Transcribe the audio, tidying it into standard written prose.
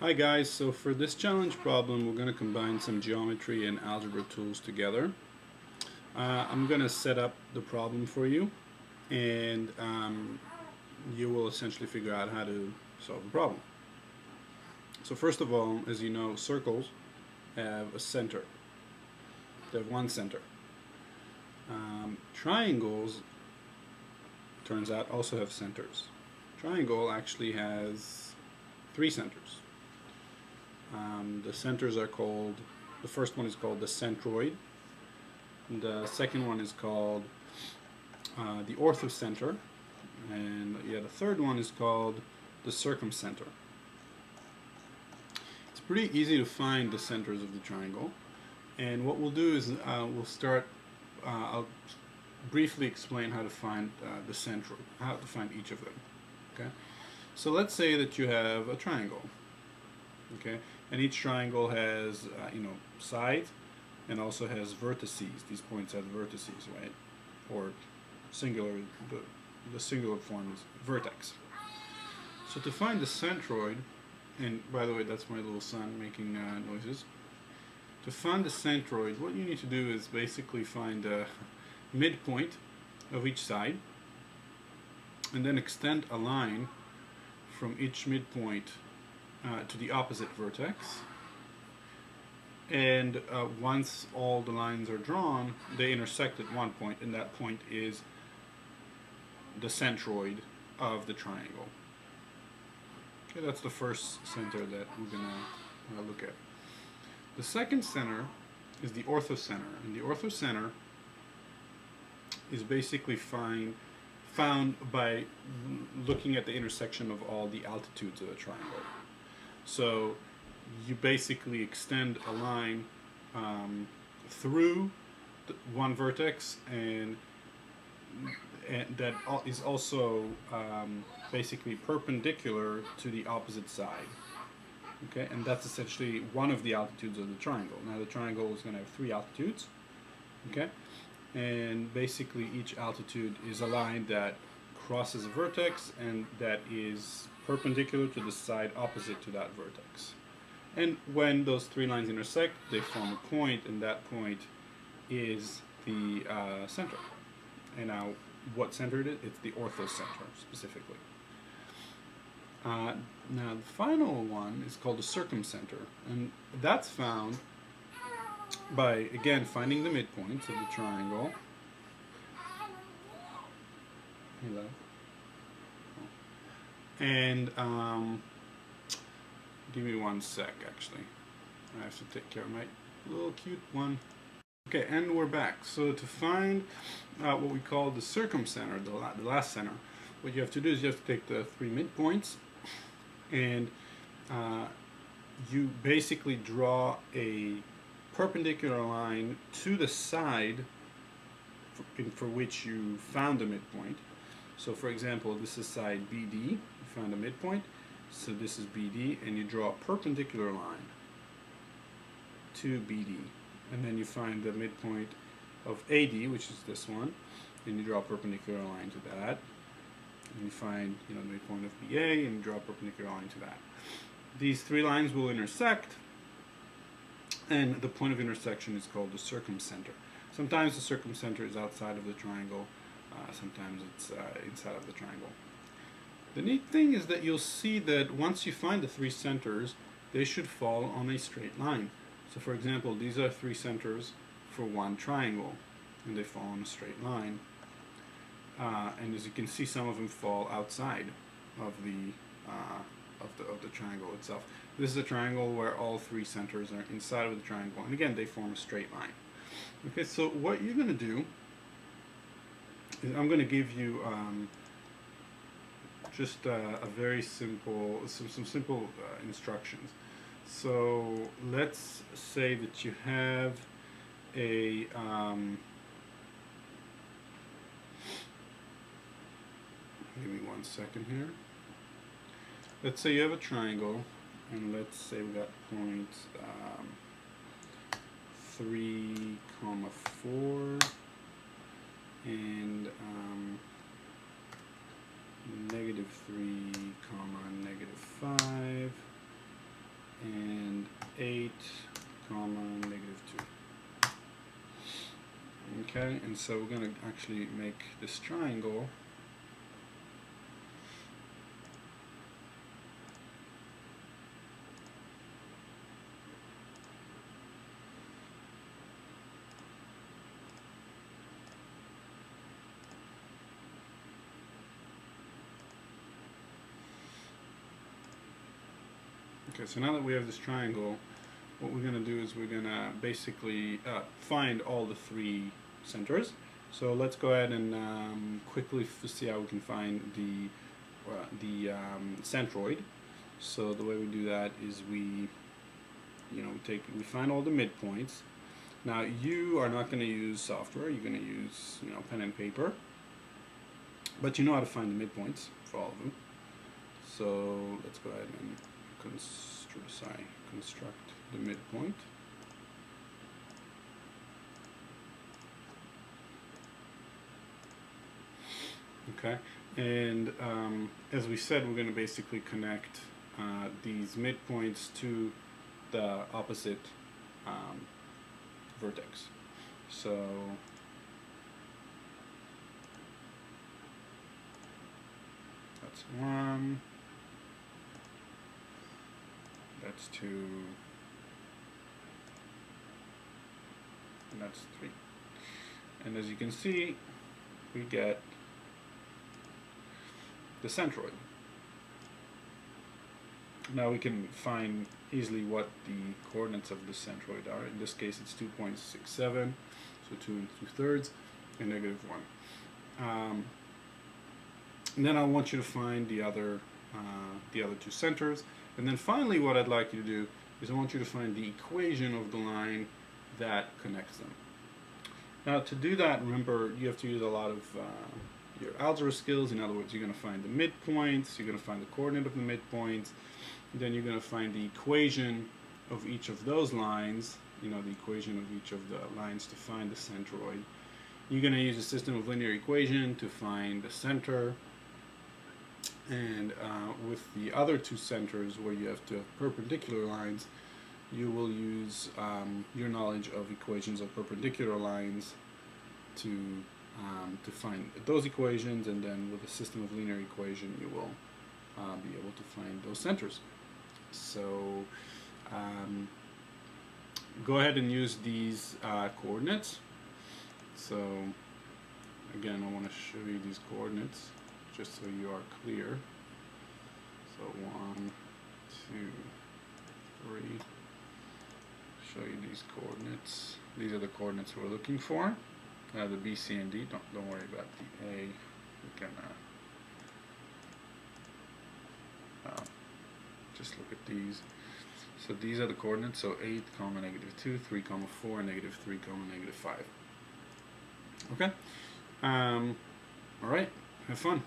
Hi guys, so for this challenge problem we're going to combine some geometry and algebra tools together. I'm going to set up the problem for you and you will essentially figure out how to solve the problem. So first of all, as you know, circles have a center. They have one center. Triangles, turns out, also have centers. Triangle actually has three centers. The centers are called, the first one is called the centroid, the second one is called the orthocenter, and the third one is called the circumcenter. It's pretty easy to find the centers of the triangle, and what we'll do is I'll briefly explain how to find the centroid, how to find each of them. Okay, so let's say that you have a triangle. Okay, and each triangle has sides and also has vertices. These points have vertices, right? Or singular, the singular form is vertex. So to find the centroid, and by the way, that's my little son making noises. To find the centroid, what you need to do is basically find the midpoint of each side and then extend a line from each midpoint to the opposite vertex, and once all the lines are drawn, they intersect at one point, and that point is the centroid of the triangle. Okay, that's the first center that we're gonna look at. The second center is the orthocenter, and the orthocenter is basically found by looking at the intersection of all the altitudes of the triangle. So you basically extend a line through one vertex, and that is also basically perpendicular to the opposite side. Okay, and that's essentially one of the altitudes of the triangle. Now the triangle is going to have three altitudes. Okay, and basically each altitude is a line that crosses a vertex and that is perpendicular to the side opposite to that vertex. And when those three lines intersect, they form a point, and that point is the center. And now, what center it is? It's the orthocenter, specifically. Now, the final one is called the circumcenter, and that's found by, again, finding the midpoints of the triangle. Hello. And give me one sec, actually. I have to take care of my little cute one. Okay, and we're back. So to find what we call the circumcenter, the last center, what you have to do is you have to take the three midpoints, and you basically draw a perpendicular line to the side for which you found the midpoint. So for example, this is side BD, you found a midpoint, so this is BD, and you draw a perpendicular line to BD, and then you find the midpoint of AD, which is this one, and you draw a perpendicular line to that, and you find the midpoint of BA, and you draw a perpendicular line to that. These three lines will intersect, and the point of intersection is called the circumcenter. Sometimes the circumcenter is outside of the triangle, sometimes it's inside of the triangle. The neat thing is that you'll see that once you find the three centers, they should fall on a straight line. So for example, these are three centers for one triangle, and they fall on a straight line. And as you can see, some of them fall outside of the triangle itself. This is a triangle where all three centers are inside of the triangle, and again, they form a straight line. Okay, so what you're going to do is I'm going to give you just a very simple, some simple instructions. So let's say that you have a give me one second here. Let's say you have a triangle, and let's say we got points 3, 4, and -3, -5, comma, -2. Okay, and so we're going to actually make this triangle Okay, so now that we have this triangle, what we're going to do is we're going to basically find all the three centers. So let's go ahead and quickly see how we can find the centroid. So the way we do that is we find all the midpoints. Now you are not going to use software. You're going to use pen and paper, but you know how to find the midpoints for all of them. So let's go ahead and construct the midpoint. Okay, and as we said, we're going to basically connect these midpoints to the opposite vertex. So that's 1. That's 2, and that's 3. And as you can see, we get the centroid. Now we can find easily what the coordinates of the centroid are. In this case, it's 2.67, so 2 2/3, and -1. And then I want you to find the other two centers. And then finally, what I'd like you to do is I want you to find the equation of the line that connects them. Now, to do that, remember, you have to use a lot of your algebra skills. In other words, you're going to find the midpoints, you're going to find the coordinate of the midpoints, then you're going to find the equation of each of those lines, the equation of each of the lines to find the centroid. You're going to use a system of linear equation to find the center. And with the other two centers where you have to have perpendicular lines, you will use your knowledge of equations of perpendicular lines to find those equations, and then with a system of linear equation you will be able to find those centers. So go ahead and use these coordinates. So again, I want to show you these coordinates just so you are clear. So 1, 2, 3. Show you these coordinates. These are the coordinates we're looking for. The B, C, and D. Don't worry about the A. We can just look at these. So these are the coordinates. So 8, -2, 3, 4, -3, -5. Okay. All right. Have fun.